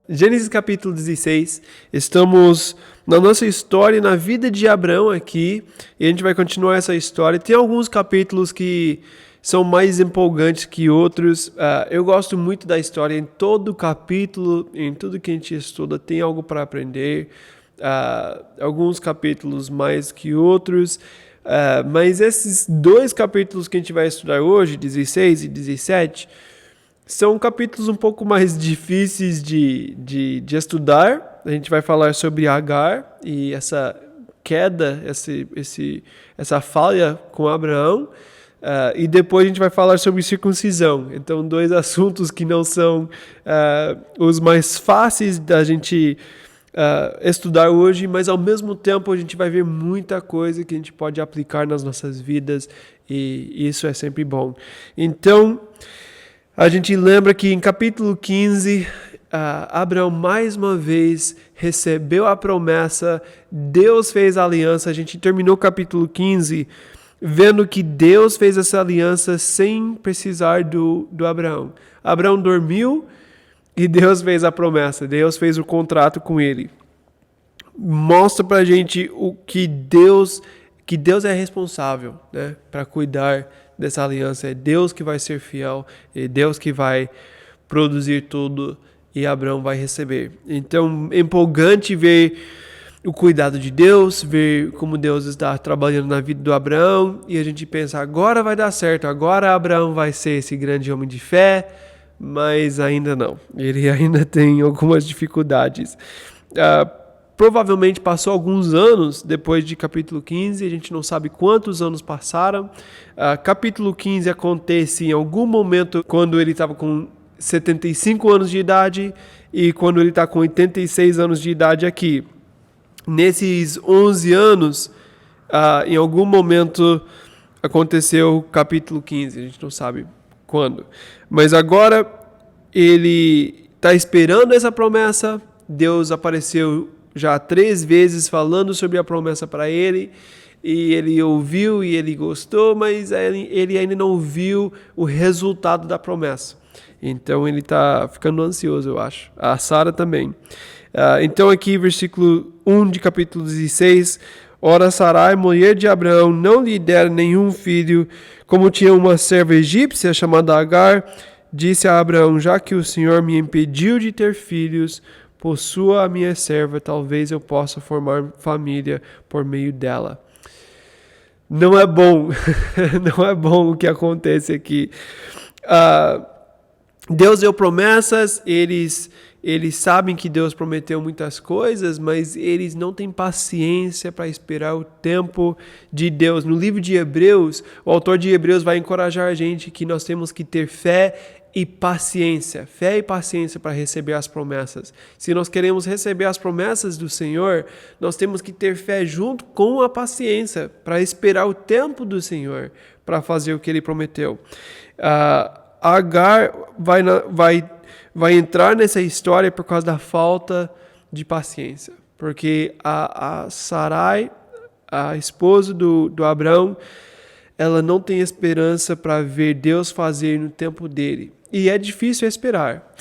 Gênesis capítulo 16, estamos na nossa história, na vida de Abraão aqui, e a gente vai continuar essa história. Tem alguns capítulos que são mais empolgantes que outros. Eu gosto muito da história, em todo capítulo, em tudo que a gente estuda, tem algo para aprender. Alguns capítulos mais que outros, mas esses dois capítulos que a gente vai estudar hoje, 16 e 17, são capítulos um pouco mais difíceis de estudar. A gente vai falar sobre Agar e essa queda, essa falha com Abraão. E depois a gente vai falar sobre circuncisão. Então, dois assuntos que não são os mais fáceis da gente estudar hoje, mas ao mesmo tempo a gente vai ver muita coisa que a gente pode aplicar nas nossas vidas, e isso é sempre bom. Então, a gente lembra que em capítulo 15, Abraão mais uma vez recebeu a promessa, Deus fez a aliança. A gente terminou o capítulo 15 vendo que Deus fez essa aliança sem precisar do Abraão. Abraão dormiu e Deus fez a promessa, Deus fez o contrato com ele. Mostra pra gente o que Deus é responsável, né, para cuidar dessa aliança. É Deus que vai ser fiel, é Deus que vai produzir tudo e Abraão vai receber. Então, é empolgante ver o cuidado de Deus, ver como Deus está trabalhando na vida do Abraão, e a gente pensa, agora vai dar certo, agora Abraão vai ser esse grande homem de fé, mas ainda não. Ele ainda tem algumas dificuldades. Provavelmente passou alguns anos depois de capítulo 15, a gente não sabe quantos anos passaram. Capítulo 15 acontece em algum momento quando ele estava com 75 anos de idade e quando ele está com 86 anos de idade aqui. Nesses 11 anos, em algum momento aconteceu o capítulo 15, a gente não sabe quando. Mas agora ele está esperando essa promessa. Deus apareceu já 3 vezes falando sobre a promessa para ele, e ele ouviu e ele gostou, mas ele ainda não viu o resultado da promessa. Então ele está ficando ansioso, eu acho. A Sara também. Então aqui, versículo 1 de capítulo 16, ora Sarai, mulher de Abraão, não lhe dera nenhum filho, como tinha uma serva egípcia chamada Agar, disse a Abraão, já que o Senhor me impediu de ter filhos, possua a minha serva, talvez eu possa formar família por meio dela. Não é bom, não é bom o que acontece aqui. Deus deu promessas, eles sabem que Deus prometeu muitas coisas, mas eles não têm paciência para esperar o tempo de Deus. No livro de Hebreus, o autor de Hebreus vai encorajar a gente que nós temos que ter fé e paciência para receber as promessas. Se nós queremos receber as promessas do Senhor, nós temos que ter fé junto com a paciência para esperar o tempo do Senhor para fazer o que Ele prometeu. Agar vai entrar nessa história por causa da falta de paciência, porque a Sarai, a esposa do Abraão, ela não tem esperança para ver Deus fazer no tempo dele. E é difícil esperar.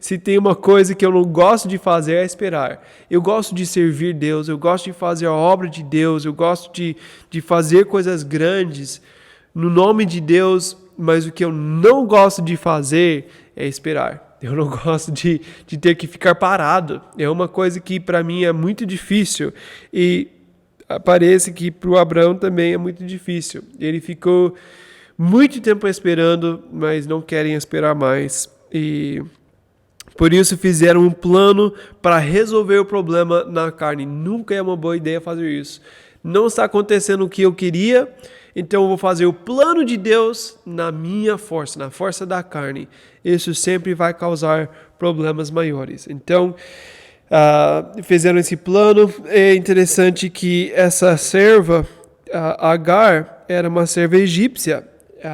Se tem uma coisa que eu não gosto de fazer, é esperar. Eu gosto de servir Deus, eu gosto de fazer a obra de Deus, eu gosto de fazer coisas grandes no nome de Deus, mas o que eu não gosto de fazer é esperar. Eu não gosto de ter que ficar parado. É uma coisa que para mim é muito difícil. E parece que para o Abraão também é muito difícil. Ele ficou muito tempo esperando, mas não querem esperar mais. E por isso fizeram um plano para resolver o problema na carne. Nunca é uma boa ideia fazer isso. Não está acontecendo o que eu queria, então eu vou fazer o plano de Deus na minha força, na força da carne. Isso sempre vai causar problemas maiores. Então, fizeram esse plano. É interessante que essa serva, Agar, era uma serva egípcia.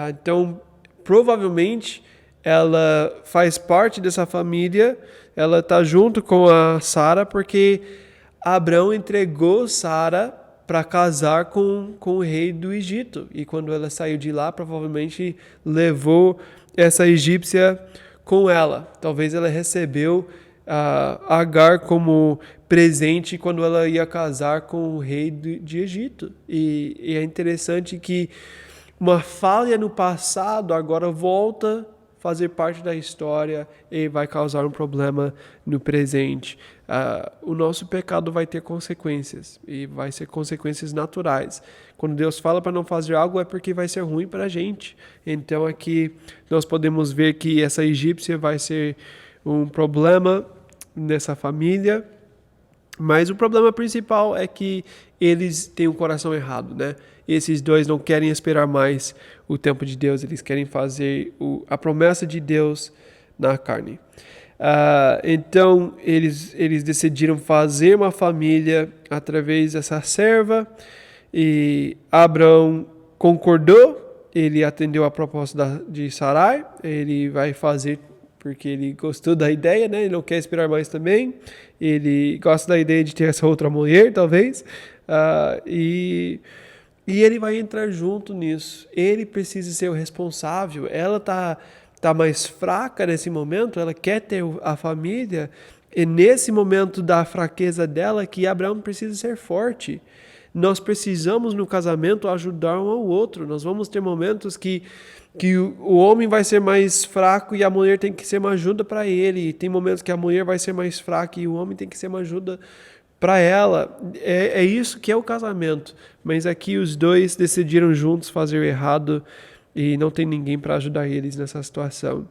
Então, provavelmente, ela faz parte dessa família. Ela está junto com a Sara, porque Abraão entregou Sara para casar com o rei do Egito. E quando ela saiu de lá, provavelmente levou essa egípcia com ela. Talvez ela recebeu Agar como presente quando ela ia casar com o rei de Egito. E é interessante que uma falha no passado agora volta a fazer parte da história e vai causar um problema no presente. O nosso pecado vai ter consequências e vai ser consequências naturais. Quando Deus fala para não fazer algo é porque vai ser ruim para a gente. Então aqui nós podemos ver que essa egípcia vai ser um problema nessa família, mas o problema principal é que eles têm um coração errado, né? Esses dois não querem esperar mais o tempo de Deus, eles querem fazer a promessa de Deus na carne. Então, eles decidiram fazer uma família através dessa serva, e Abraão concordou, ele atendeu a proposta de Sarai, ele vai fazer porque ele gostou da ideia, né? Ele não quer esperar mais também, ele gosta da ideia de ter essa outra mulher, talvez, e ele vai entrar junto nisso. Ele precisa ser o responsável. Ela tá mais fraca nesse momento, ela quer ter a família, e nesse momento da fraqueza dela que Abraão precisa ser forte. Nós precisamos no casamento ajudar um ao outro. Nós vamos ter momentos que o homem vai ser mais fraco e a mulher tem que ser uma ajuda para ele. Tem momentos que a mulher vai ser mais fraca e o homem tem que ser uma ajuda para ela. É isso que é o casamento. Mas aqui os dois decidiram juntos fazer o errado e não tem ninguém para ajudar eles nessa situação.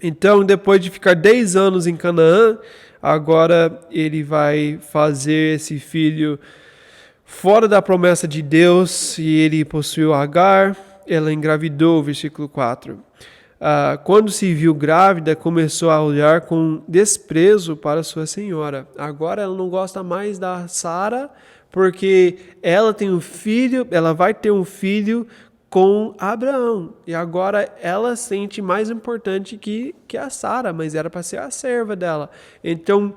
Então, depois de ficar 10 anos em Canaã, agora ele vai fazer esse filho fora da promessa de Deus, e ele possuiu Agar, ela engravidou, versículo 4. Quando se viu grávida, começou a olhar com desprezo para sua senhora. Agora ela não gosta mais da Sara, porque ela tem um filho, ela vai ter um filho com Abraão. E agora ela sente mais importante que a Sara, mas era para ser a serva dela. Então,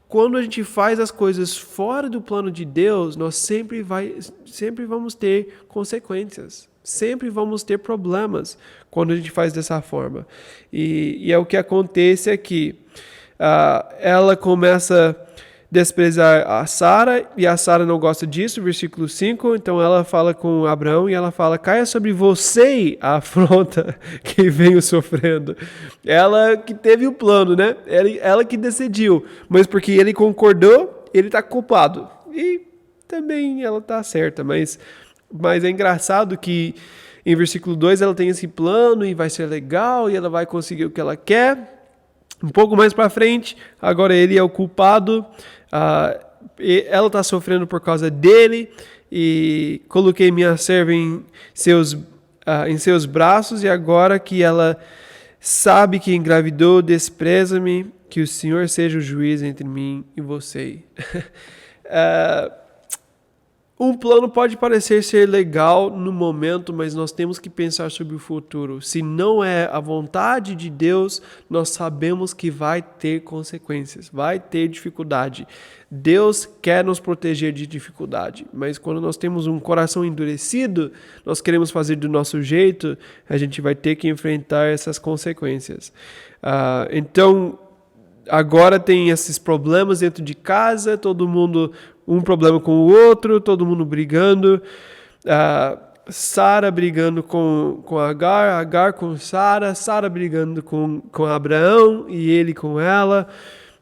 quando a gente faz as coisas fora do plano de Deus, nós sempre vamos ter consequências. Sempre vamos ter problemas quando a gente faz dessa forma. E é o que acontece aqui. Ela começa a desprezar a Sara, e a Sara não gosta disso, versículo 5, então ela fala com Abraão e ela fala: caia sobre você a afronta que venho sofrendo. Ela que teve o plano, né? Ela que decidiu, mas porque ele concordou, ele está culpado. E também ela está certa, mas é engraçado que em versículo 2 ela tem esse plano e vai ser legal e ela vai conseguir o que ela quer. Um pouco mais para frente, agora ele é o culpado, ela está sofrendo por causa dele, e coloquei minha serva em seus braços, e agora que ela sabe que engravidou, despreza-me, que o Senhor seja o juiz entre mim e você. Um plano pode parecer ser legal no momento, mas nós temos que pensar sobre o futuro. Se não é a vontade de Deus, nós sabemos que vai ter consequências, vai ter dificuldade. Deus quer nos proteger de dificuldade, mas quando nós temos um coração endurecido, nós queremos fazer do nosso jeito, a gente vai ter que enfrentar essas consequências. Então, agora tem esses problemas dentro de casa, todo mundo um problema com o outro, todo mundo brigando, Sara brigando com Agar, Agar com Sara brigando com Abraão e ele com ela.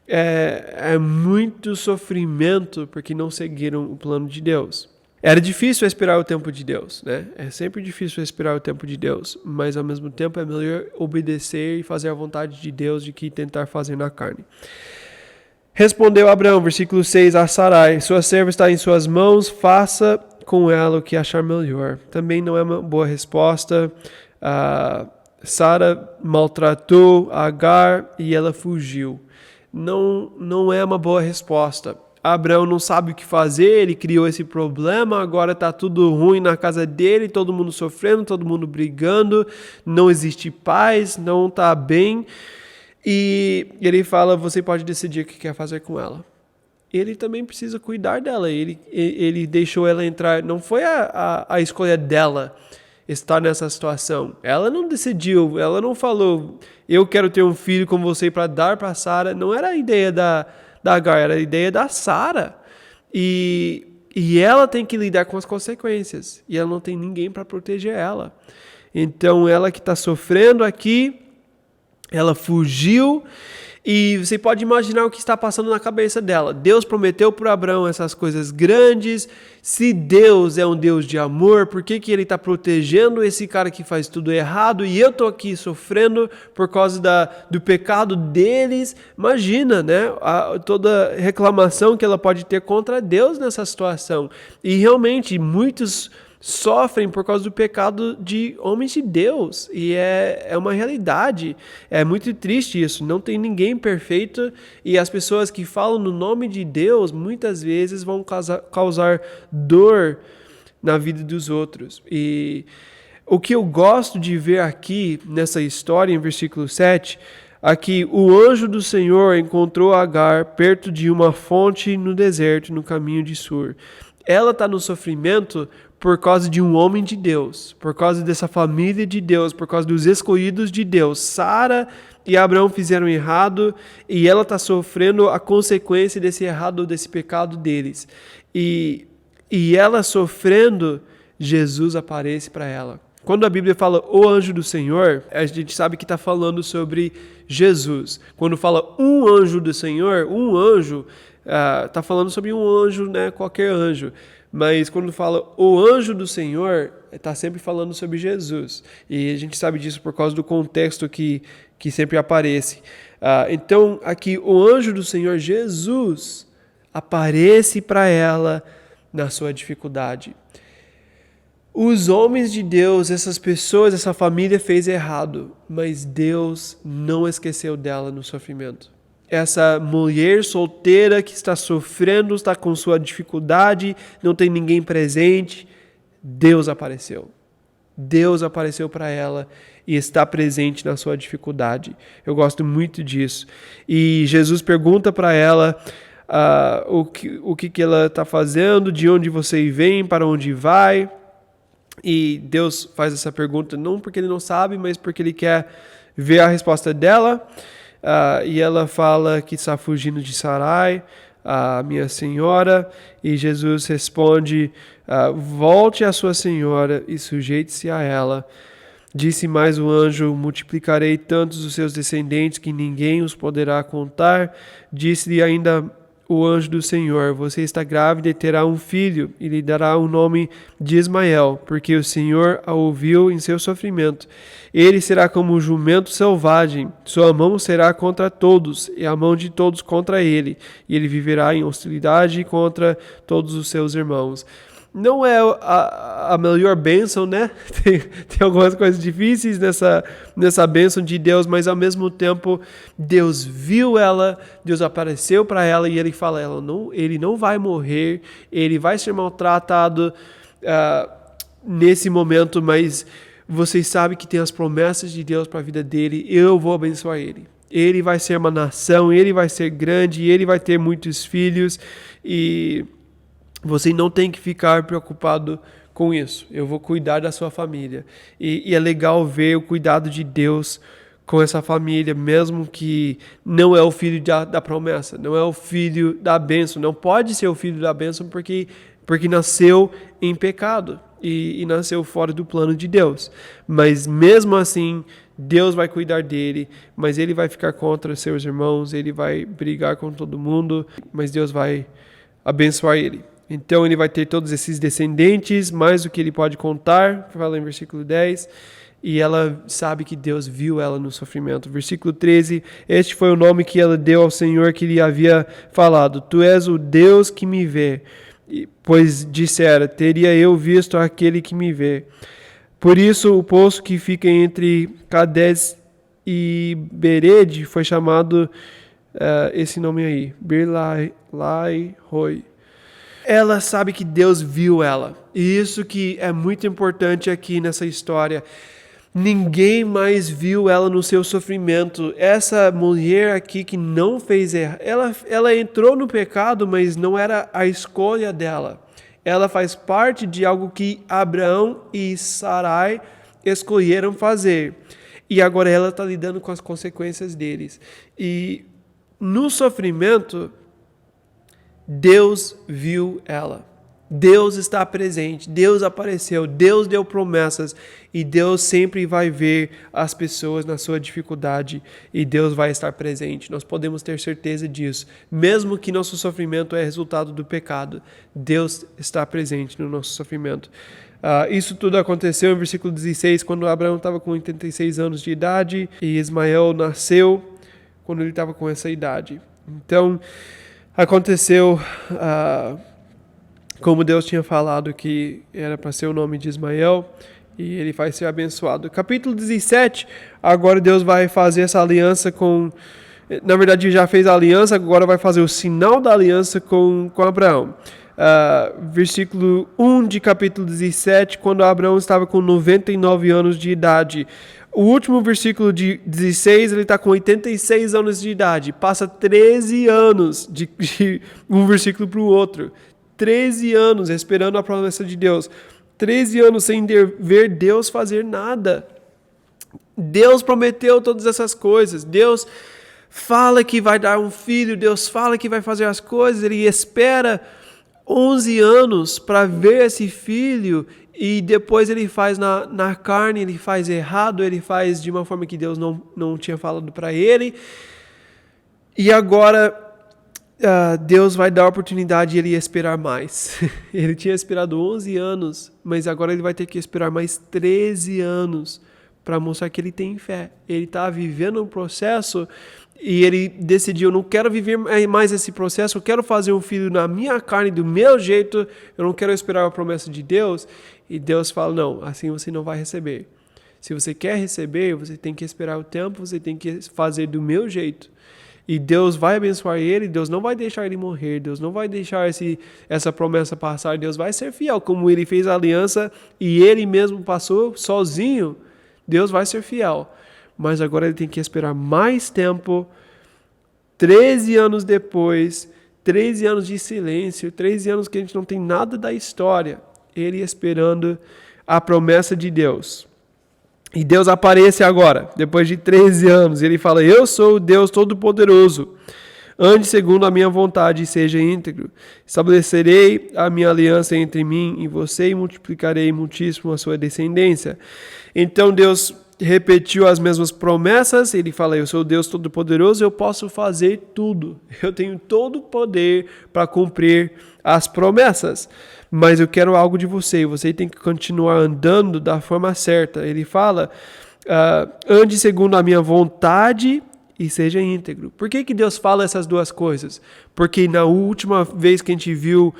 É muito sofrimento porque não seguiram o plano de Deus. Era difícil esperar o tempo de Deus, né? É sempre difícil esperar o tempo de Deus, mas ao mesmo tempo é melhor obedecer e fazer a vontade de Deus do que tentar fazer na carne. Respondeu Abraão, versículo 6, a Sarai: sua serva está em suas mãos, faça com ela o que achar melhor. Também não é uma boa resposta. Sara maltratou Agar e ela fugiu. Não é uma boa resposta. Abraão não sabe o que fazer, ele criou esse problema, agora está tudo ruim na casa dele, todo mundo sofrendo, todo mundo brigando, não existe paz, não está bem. E ele fala: você pode decidir o que quer fazer com ela. ele também precisa cuidar dela. Ele deixou ela entrar. Não foi a escolha dela estar nessa situação. Ela não decidiu, ela não falou, eu quero ter um filho com você para dar para Sara. Não era a ideia da Agar, era a ideia da Sara. E ela tem que lidar com as consequências. E ela não tem ninguém para proteger ela. Então, ela que está sofrendo aqui, ela fugiu. E você pode imaginar o que está passando na cabeça dela. Deus prometeu para Abraão essas coisas grandes. Se Deus é um Deus de amor, por que ele está protegendo esse cara que faz tudo errado? E eu estou aqui sofrendo por causa do pecado deles. Imagina, né? Toda reclamação que ela pode ter contra Deus nessa situação. E realmente, muitos sofrem por causa do pecado de homens de Deus, e é uma realidade. É muito triste isso, não tem ninguém perfeito, e as pessoas que falam no nome de Deus muitas vezes vão causar dor na vida dos outros. E o que eu gosto de ver aqui nessa história, em versículo 7, aqui o anjo do Senhor encontrou Agar perto de uma fonte no deserto, no caminho de Sur. Ela está no sofrimento por causa de um homem de Deus, por causa dessa família de Deus, por causa dos escolhidos de Deus. Sara e Abraão fizeram errado e ela está sofrendo a consequência desse errado, desse pecado deles. E ela sofrendo, Jesus aparece para ela. Quando a Bíblia fala o anjo do Senhor, a gente sabe que está falando sobre Jesus. Quando fala um anjo do Senhor, um anjo, está falando sobre um anjo, né? Qualquer anjo. Mas quando fala o anjo do Senhor, está sempre falando sobre Jesus. E a gente sabe disso por causa do contexto que sempre aparece. Então, aqui, o anjo do Senhor, Jesus, aparece para ela na sua dificuldade. Os homens de Deus, essas pessoas, essa família fez errado, mas Deus não esqueceu dela no sofrimento. Essa mulher solteira que está sofrendo, está com sua dificuldade, não tem ninguém presente, Deus apareceu. Deus apareceu para ela e está presente na sua dificuldade. Eu gosto muito disso. E Jesus pergunta para ela o que ela está fazendo, de onde você vem, para onde vai. E Deus faz essa pergunta não porque ele não sabe, mas porque ele quer ver a resposta dela. E ela fala que está fugindo de Sarai, a minha senhora, e Jesus responde, volte à sua senhora e sujeite-se a ela. Disse mais o anjo, multiplicarei tantos os seus descendentes que ninguém os poderá contar. Disse-lhe ainda o anjo do Senhor, você está grávida e terá um filho, e lhe dará o nome de Ismael, porque o Senhor a ouviu em seu sofrimento. Ele será como um jumento selvagem, sua mão será contra todos, e a mão de todos contra ele, e ele viverá em hostilidade contra todos os seus irmãos. Não é a melhor bênção, né? Tem algumas coisas difíceis nessa bênção de Deus, mas ao mesmo tempo Deus viu ela, Deus apareceu para ela e ele fala, ele não vai morrer, ele vai ser maltratado nesse momento, mas vocês sabem que tem as promessas de Deus para a vida dele, eu vou abençoar ele. Ele vai ser uma nação, ele vai ser grande, ele vai ter muitos filhos e você não tem que ficar preocupado com isso. Eu vou cuidar da sua família. E é legal ver o cuidado de Deus com essa família, mesmo que não é o filho da promessa, não é o filho da bênção. Não pode ser o filho da bênção porque nasceu em pecado e nasceu fora do plano de Deus. Mas mesmo assim, Deus vai cuidar dele, mas ele vai ficar contra seus irmãos, ele vai brigar com todo mundo, mas Deus vai abençoar ele. Então ele vai ter todos esses descendentes, mais do que ele pode contar, fala em versículo 10, e ela sabe que Deus viu ela no sofrimento. Versículo 13, este foi o nome que ela deu ao Senhor que lhe havia falado, tu és o Deus que me vê, pois dissera, teria eu visto aquele que me vê. Por isso o poço que fica entre Cades e Bered foi chamado esse nome aí, Bir-Lahai-Roi. Ela sabe que Deus viu ela. E isso que é muito importante aqui nessa história. Ninguém mais viu ela no seu sofrimento. Essa mulher aqui que não fez erro, ela entrou no pecado, mas não era a escolha dela. Ela faz parte de algo que Abraão e Sarai escolheram fazer. E agora ela está lidando com as consequências deles. E no sofrimento, Deus viu ela. Deus está presente, Deus apareceu, Deus deu promessas e Deus sempre vai ver as pessoas na sua dificuldade e Deus vai estar presente. Nós podemos ter certeza disso. Mesmo que nosso sofrimento é resultado do pecado, Deus está presente no nosso sofrimento. Isso tudo aconteceu em versículo 16, quando Abraão estava com 86 anos de idade e Ismael nasceu quando ele estava com essa idade. Então, aconteceu como Deus tinha falado que era para ser o nome de Ismael, e ele vai ser abençoado. Capítulo 17, agora Deus vai fazer essa aliança com... Na verdade, já fez a aliança, agora vai fazer o sinal da aliança com Abraão. Versículo 1 de capítulo 17, quando Abraão estava com 99 anos de idade. O último versículo de 16, ele está com 86 anos de idade. Passa 13 anos de um versículo para o outro. 13 anos esperando a promessa de Deus. 13 anos sem ver Deus fazer nada. Deus prometeu todas essas coisas. Deus fala que vai dar um filho. Deus fala que vai fazer as coisas. Ele espera 11 anos para ver esse filho. E depois ele faz na carne, ele faz errado. Ele faz de uma forma que Deus não tinha falado para ele. E agora... Deus vai dar a oportunidade de ele esperar mais. Ele tinha esperado 11 anos, mas agora ele vai ter que esperar mais 13 anos para mostrar que ele tem fé. Ele está vivendo um processo e ele decidiu, não quero viver mais esse processo, eu quero fazer um filho na minha carne, do meu jeito, eu não quero esperar a promessa de Deus. E Deus fala, não, assim você não vai receber. Se você quer receber, você tem que esperar o tempo, você tem que fazer do meu jeito. E Deus vai abençoar ele, Deus não vai deixar ele morrer, Deus não vai deixar essa promessa passar, Deus vai ser fiel, como ele fez a aliança e ele mesmo passou sozinho, Deus vai ser fiel. Mas agora ele tem que esperar mais tempo, 13 anos depois, 13 anos de silêncio, 13 anos que a gente não tem nada da história, ele esperando a promessa de Deus. E Deus aparece agora, depois de 13 anos, e ele fala, eu sou o Deus Todo-Poderoso, ande segundo a minha vontade e seja íntegro. Estabelecerei a minha aliança entre mim e você e multiplicarei muitíssimo a sua descendência. Então Deus repetiu as mesmas promessas, ele fala, eu sou o Deus Todo-Poderoso, eu posso fazer tudo, eu tenho todo o poder para cumprir as promessas. Mas eu quero algo de você, você tem que continuar andando da forma certa. Ele fala, ande segundo a minha vontade e seja íntegro. Por que Deus fala essas duas coisas? Porque na última vez que a gente viu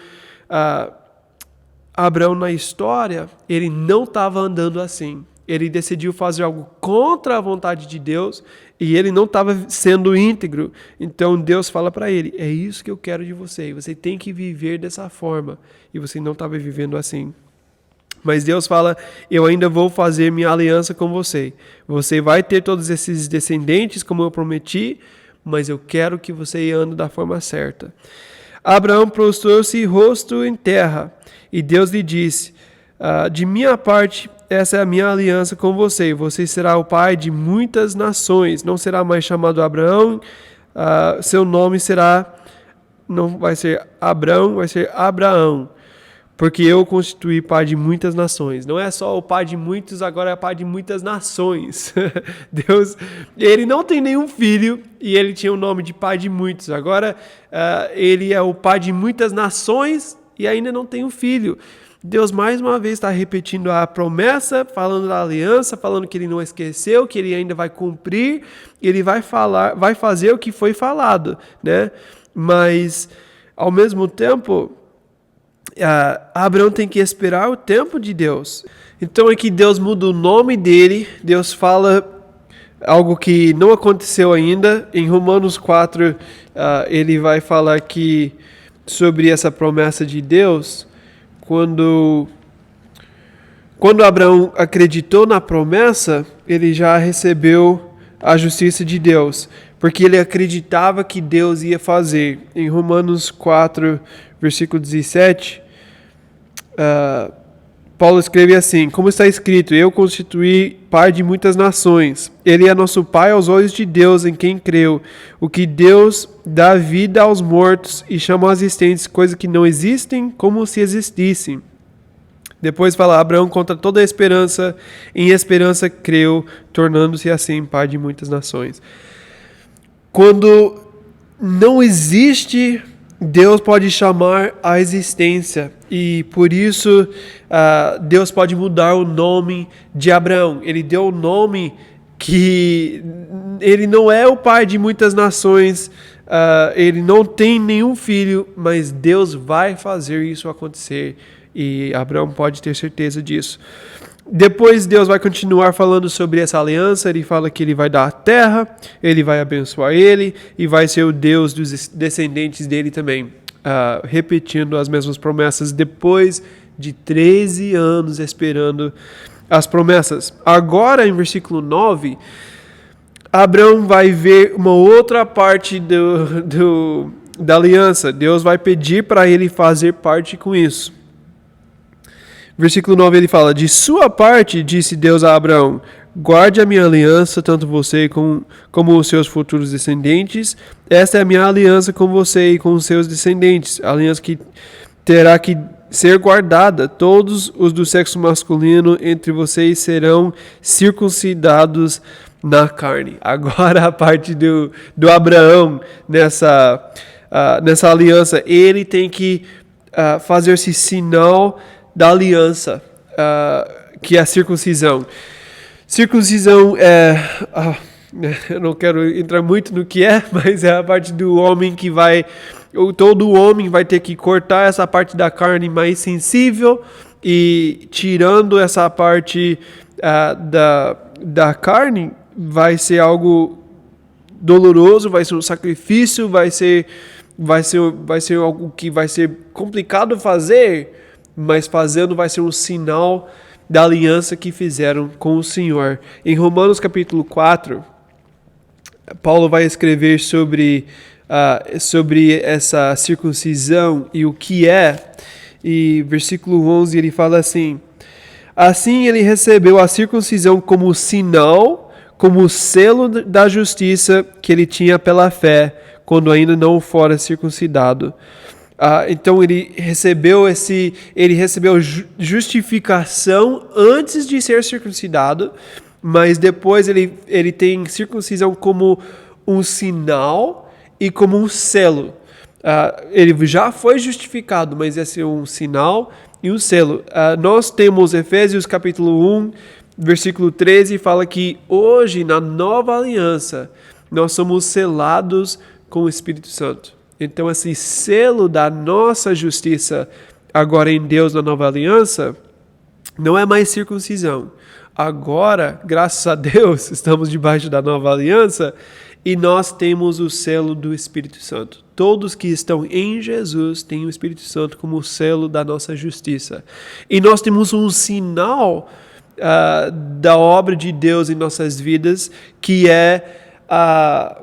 Abraão na história, ele não estava andando assim. Ele decidiu fazer algo contra a vontade de Deus e ele não estava sendo íntegro. Então Deus fala para ele, é isso que eu quero de você. Você tem que viver dessa forma. E você não estava vivendo assim. Mas Deus fala, eu ainda vou fazer minha aliança com você. Você vai ter todos esses descendentes, como eu prometi, mas eu quero que você ande da forma certa. Abraão prostrou-se rosto em terra. E Deus lhe disse, de minha parte, essa é a minha aliança com você. Você será o pai de muitas nações. Não será mais chamado Abraão. Seu nome não vai ser Abrão, vai ser Abraão. Porque eu constituí pai de muitas nações. Não é só o pai de muitos, agora é pai de muitas nações. Deus, ele não tem nenhum filho e ele tinha o nome de pai de muitos. Agora ele é o pai de muitas nações e ainda não tem um filho. Deus mais uma vez está repetindo a promessa, falando da aliança, falando que ele não esqueceu, que ele ainda vai cumprir, ele vai fazer o que foi falado, né? Mas, ao mesmo tempo, Abraão tem que esperar o tempo de Deus. Então aqui Deus muda o nome dele, Deus fala algo que não aconteceu ainda. Em Romanos 4, ele vai falar aqui sobre essa promessa de Deus, quando Quando Abraão acreditou na promessa, ele já recebeu a justiça de Deus, porque ele acreditava que Deus ia fazer. Em Romanos 4, versículo 17, Paulo escreve assim: como está escrito, eu constituí pai de muitas nações. Ele é nosso pai aos olhos de Deus em quem creu. O que Deus dá vida aos mortos e chama aos existentes coisas que não existem como se existissem. Depois fala, Abraão contra toda a esperança, em esperança creu, tornando-se assim pai de muitas nações. Quando não existe, Deus pode chamar à existência, e por isso Deus pode mudar o nome de Abraão. Ele deu o nome que ele não é o pai de muitas nações, ele não tem nenhum filho, mas Deus vai fazer isso acontecer, e Abraão pode ter certeza disso. Depois Deus vai continuar falando sobre essa aliança. Ele fala que ele vai dar a terra, ele vai abençoar ele e vai ser o Deus dos descendentes dele também, repetindo as mesmas promessas depois de 13 anos esperando as promessas. Agora em versículo 9, Abraão vai ver uma outra parte da aliança. Deus vai pedir para ele fazer parte com isso. Versículo 9 ele fala, de sua parte, disse Deus a Abraão, guarde a minha aliança, tanto você como os seus futuros descendentes. Esta é a minha aliança com você e com os seus descendentes, a aliança que terá que ser guardada. Todos os do sexo masculino entre vocês serão circuncidados na carne. Agora a parte do Abraão nessa aliança, ele tem que fazer esse sinal da aliança, que é a circuncisão. Circuncisão eu não quero entrar muito no que é, mas é a parte do homem que todo homem vai ter que cortar essa parte da carne mais sensível, e tirando essa parte da carne, vai ser algo doloroso, vai ser um sacrifício, vai ser algo que vai ser complicado fazer, mas fazendo vai ser um sinal da aliança que fizeram com o Senhor. Em Romanos capítulo 4, Paulo vai escrever sobre essa circuncisão e o que é, e versículo 11 ele fala assim, assim ele recebeu a circuncisão como sinal, como selo da justiça que ele tinha pela fé, quando ainda não fora circuncidado. Então ele recebeu justificação antes de ser circuncidado, mas depois ele tem circuncisão como um sinal e como um selo. Ele já foi justificado, mas esse é um sinal e um selo. Nós temos Efésios capítulo 1, versículo 13, fala que hoje, na nova aliança, nós somos selados com o Espírito Santo. Então, esse selo da nossa justiça agora em Deus na nova aliança não é mais circuncisão. Agora, graças a Deus, estamos debaixo da nova aliança e nós temos o selo do Espírito Santo. Todos que estão em Jesus têm o Espírito Santo como o selo da nossa justiça. E nós temos um sinal da obra de Deus em nossas vidas, que é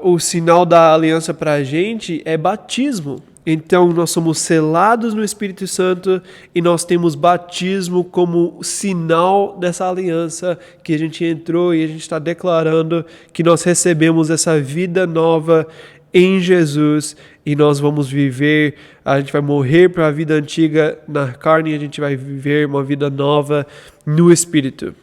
o sinal da aliança para a gente é batismo. Então nós somos selados no Espírito Santo e nós temos batismo como sinal dessa aliança que a gente entrou, e a gente está declarando que nós recebemos essa vida nova em Jesus, e nós vamos viver, a gente vai morrer para a vida antiga na carne e a gente vai viver uma vida nova no Espírito.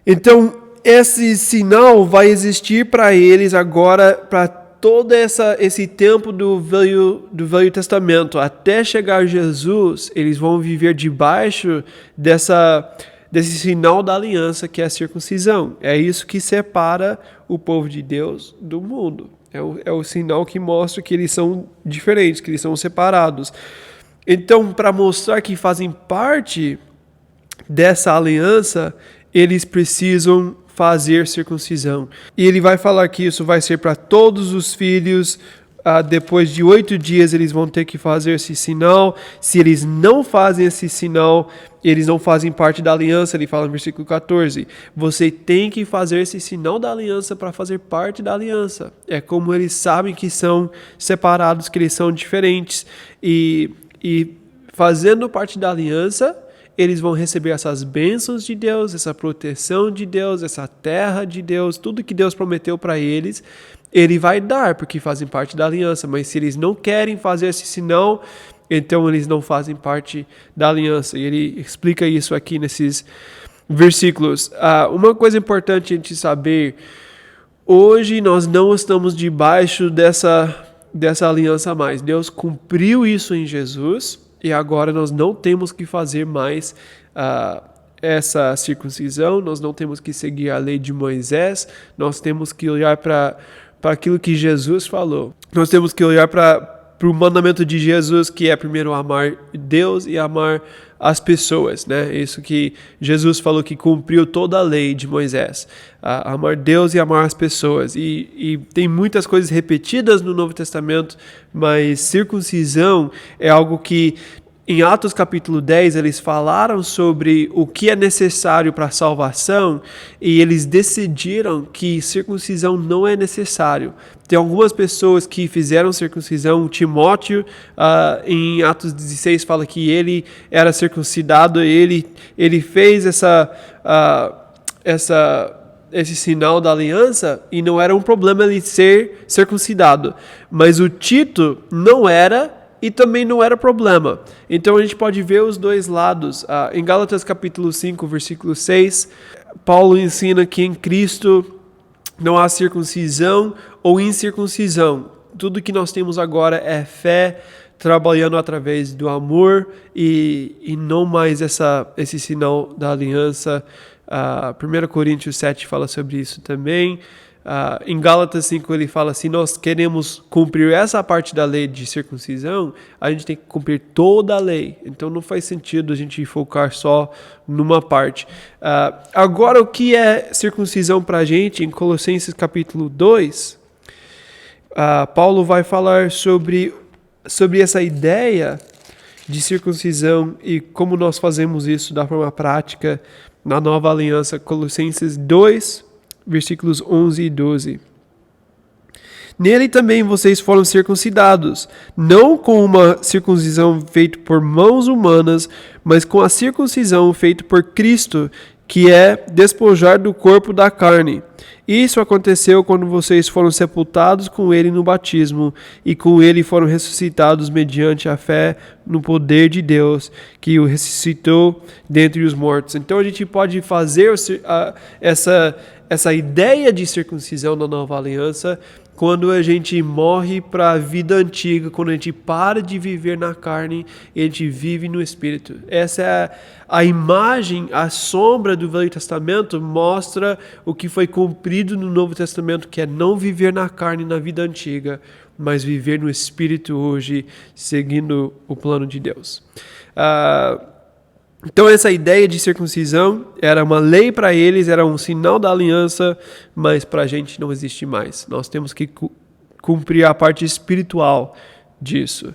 Então, esse sinal vai existir para eles agora, para todo esse tempo do Velho Testamento. Até chegar Jesus, eles vão viver debaixo desse sinal da aliança, que é a circuncisão. É isso que separa o povo de Deus do mundo. É o sinal que mostra que eles são diferentes, que eles são separados. Então, para mostrar que fazem parte dessa aliança, eles precisam fazer circuncisão. E ele vai falar que isso vai ser para todos os filhos depois de 8 dias eles vão ter que fazer esse sinal. Se eles não fazem esse sinal, eles não fazem parte da aliança. Ele fala no versículo 14, você tem que fazer esse sinal da aliança para fazer parte da aliança. É como eles sabem que são separados, que eles são diferentes. E fazendo parte da aliança, eles vão receber essas bênçãos de Deus, essa proteção de Deus, essa terra de Deus, tudo que Deus prometeu para eles, Ele vai dar, porque fazem parte da aliança. Mas se eles não querem fazer esse sinal, então eles não fazem parte da aliança. E ele explica isso aqui nesses versículos. Uma coisa importante a gente saber, hoje nós não estamos debaixo dessa aliança mais. Deus cumpriu isso em Jesus, e agora nós não temos que fazer mais essa circuncisão, nós não temos que seguir a lei de Moisés, nós temos que olhar para aquilo que Jesus falou. Nós temos que olhar para o mandamento de Jesus, que é primeiro amar Deus e amar as pessoas, né? Isso que Jesus falou, que cumpriu toda a lei de Moisés. Amar Deus e amar as pessoas. E tem muitas coisas repetidas no Novo Testamento, mas circuncisão é algo que em Atos capítulo 10, eles falaram sobre o que é necessário para a salvação, e eles decidiram que circuncisão não é necessário. Tem algumas pessoas que fizeram circuncisão. Timóteo, em Atos 16, fala que ele era circuncidado, ele fez esse sinal da aliança, e não era um problema ele ser circuncidado. Mas o Tito não era, e também não era problema. Então a gente pode ver os dois lados. Em Gálatas capítulo 5, versículo 6, Paulo ensina que em Cristo não há circuncisão ou incircuncisão. Tudo que nós temos agora é fé trabalhando através do amor, e não mais esse sinal da aliança. 1 Coríntios 7 fala sobre isso também. Em Gálatas 5 ele fala, se nós queremos cumprir essa parte da lei de circuncisão, a gente tem que cumprir toda a lei. Então não faz sentido a gente focar só numa parte. Agora, o que é circuncisão para a gente? Em Colossenses capítulo 2, Paulo vai falar sobre essa ideia de circuncisão e como nós fazemos isso da forma prática na nova aliança. Colossenses 2, versículos 11 e 12. Nele também vocês foram circuncidados, não com uma circuncisão feita por mãos humanas, mas com a circuncisão feita por Cristo, que é despojar do corpo da carne. Isso aconteceu quando vocês foram sepultados com ele no batismo, e com ele foram ressuscitados mediante a fé no poder de Deus, que o ressuscitou dentre os mortos. Então a gente pode fazer essa ideia de circuncisão na nova aliança quando a gente morre para a vida antiga, quando a gente para de viver na carne e a gente vive no Espírito. Essa é a imagem, a sombra do Velho Testamento mostra o que foi cumprido no Novo Testamento, que é não viver na carne na vida antiga, mas viver no Espírito hoje, seguindo o plano de Deus. Então essa ideia de circuncisão era uma lei para eles, era um sinal da aliança, mas para a gente não existe mais. Nós temos que cumprir a parte espiritual disso.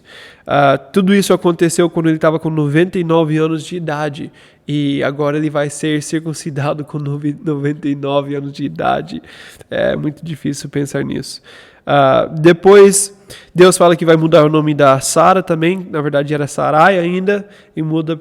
Tudo isso aconteceu quando ele estava com 99 anos de idade, e agora ele vai ser circuncidado com 99 anos de idade. É muito difícil pensar nisso. Depois, Deus fala que vai mudar o nome da Sara também. Na verdade era Sarai ainda, e muda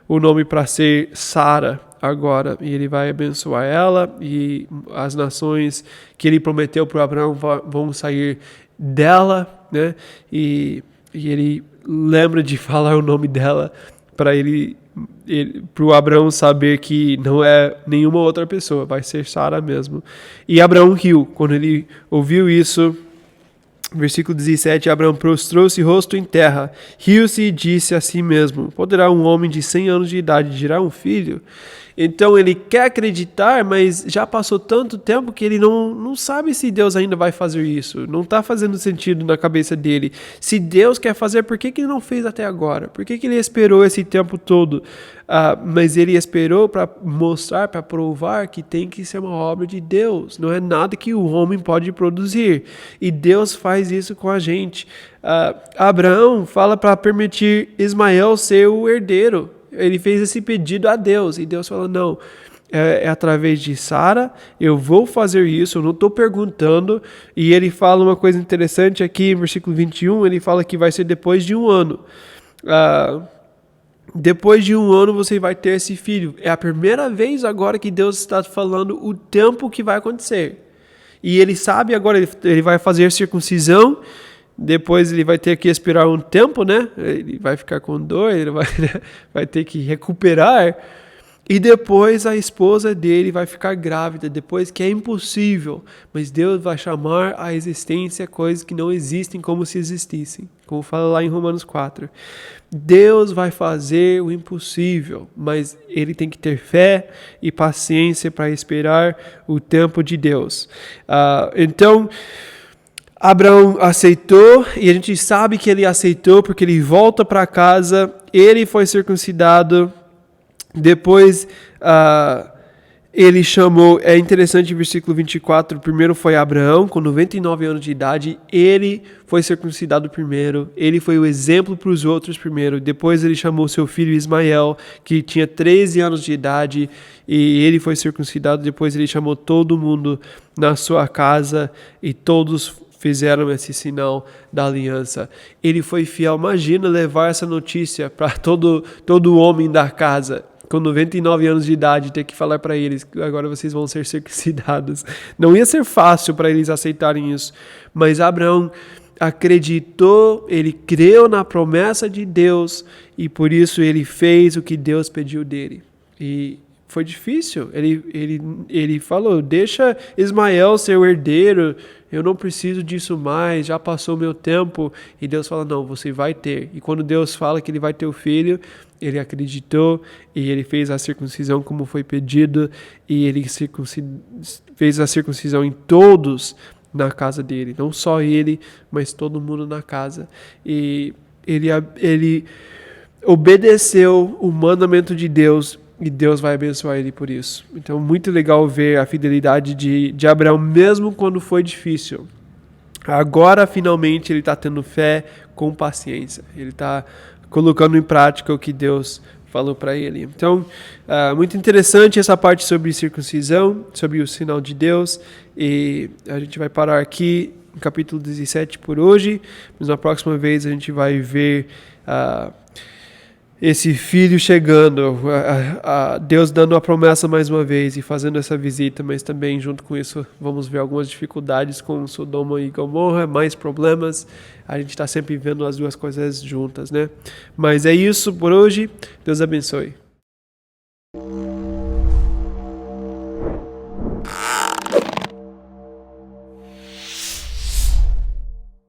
o nome para ser Sara agora, e ele vai abençoar ela, e as nações que ele prometeu para Abraão vão sair dela, né? E ele lembra de falar o nome dela para para o Abraão saber que não é nenhuma outra pessoa, vai ser Sara mesmo. E Abraão riu quando ele ouviu isso. Versículo 17, Abraão prostrou-se rosto em terra, riu-se e disse a si mesmo, poderá um homem de 100 anos de idade gerar um filho? Então ele quer acreditar, mas já passou tanto tempo que ele não sabe se Deus ainda vai fazer isso. Não está fazendo sentido na cabeça dele. Se Deus quer fazer, por que ele não fez até agora? Por que ele esperou esse tempo todo? Mas ele esperou para mostrar, para provar que tem que ser uma obra de Deus. Não é nada que o homem pode produzir. E Deus faz isso com a gente. Abraão fala para permitir Ismael ser o herdeiro. Ele fez esse pedido a Deus. E Deus fala, não, é através de Sara, eu vou fazer isso, eu não estou perguntando. E ele fala uma coisa interessante aqui, no versículo 21, ele fala que vai ser depois de um ano. Depois de um ano você vai ter esse filho. É a primeira vez agora que Deus está falando o tempo que vai acontecer. E ele sabe agora, ele vai fazer circuncisão, depois ele vai ter que esperar um tempo, né? Ele vai ficar com dor, ele vai ter que recuperar. E depois a esposa dele vai ficar grávida, depois que é impossível. Mas Deus vai chamar à existência coisas que não existem como se existissem. Como fala lá em Romanos 4. Deus vai fazer o impossível, mas ele tem que ter fé e paciência para esperar o tempo de Deus. Então, Abraão aceitou, e a gente sabe que ele aceitou porque ele volta para casa, ele foi circuncidado. Depois ele chamou, é interessante o versículo 24, primeiro foi Abraão, com 99 anos de idade, ele foi circuncidado primeiro, ele foi o exemplo para os outros primeiro, depois ele chamou seu filho Ismael, que tinha 13 anos de idade, e ele foi circuncidado, depois ele chamou todo mundo na sua casa, e todos fizeram esse sinal da aliança. Ele foi fiel, imagina levar essa notícia para todo homem da casa, com 99 anos de idade, ter que falar para eles que agora vocês vão ser circuncidados. Não ia ser fácil para eles aceitarem isso, mas Abraão acreditou, ele creu na promessa de Deus e por isso ele fez o que Deus pediu dele. E foi difícil, ele falou, deixa Ismael ser o herdeiro, eu não preciso disso mais, já passou meu tempo. E Deus fala, não, você vai ter. E quando Deus fala que ele vai ter o filho, ele acreditou e ele fez a circuncisão como foi pedido. E ele fez a circuncisão em todos na casa dele. Não só ele, mas todo mundo na casa. E ele obedeceu o mandamento de Deus. E Deus vai abençoar ele por isso. Então, muito legal ver a fidelidade de Abraão, mesmo quando foi difícil. Agora, finalmente, ele está tendo fé com paciência. Ele está colocando em prática o que Deus falou para ele. Então, muito interessante essa parte sobre circuncisão, sobre o sinal de Deus. E a gente vai parar aqui no capítulo 17 por hoje. Mas na próxima vez a gente vai ver esse filho chegando, Deus dando a promessa mais uma vez e fazendo essa visita, mas também junto com isso vamos ver algumas dificuldades com Sodoma e Gomorra, mais problemas. A gente está sempre vendo as duas coisas juntas, né? Mas é isso por hoje. Deus abençoe.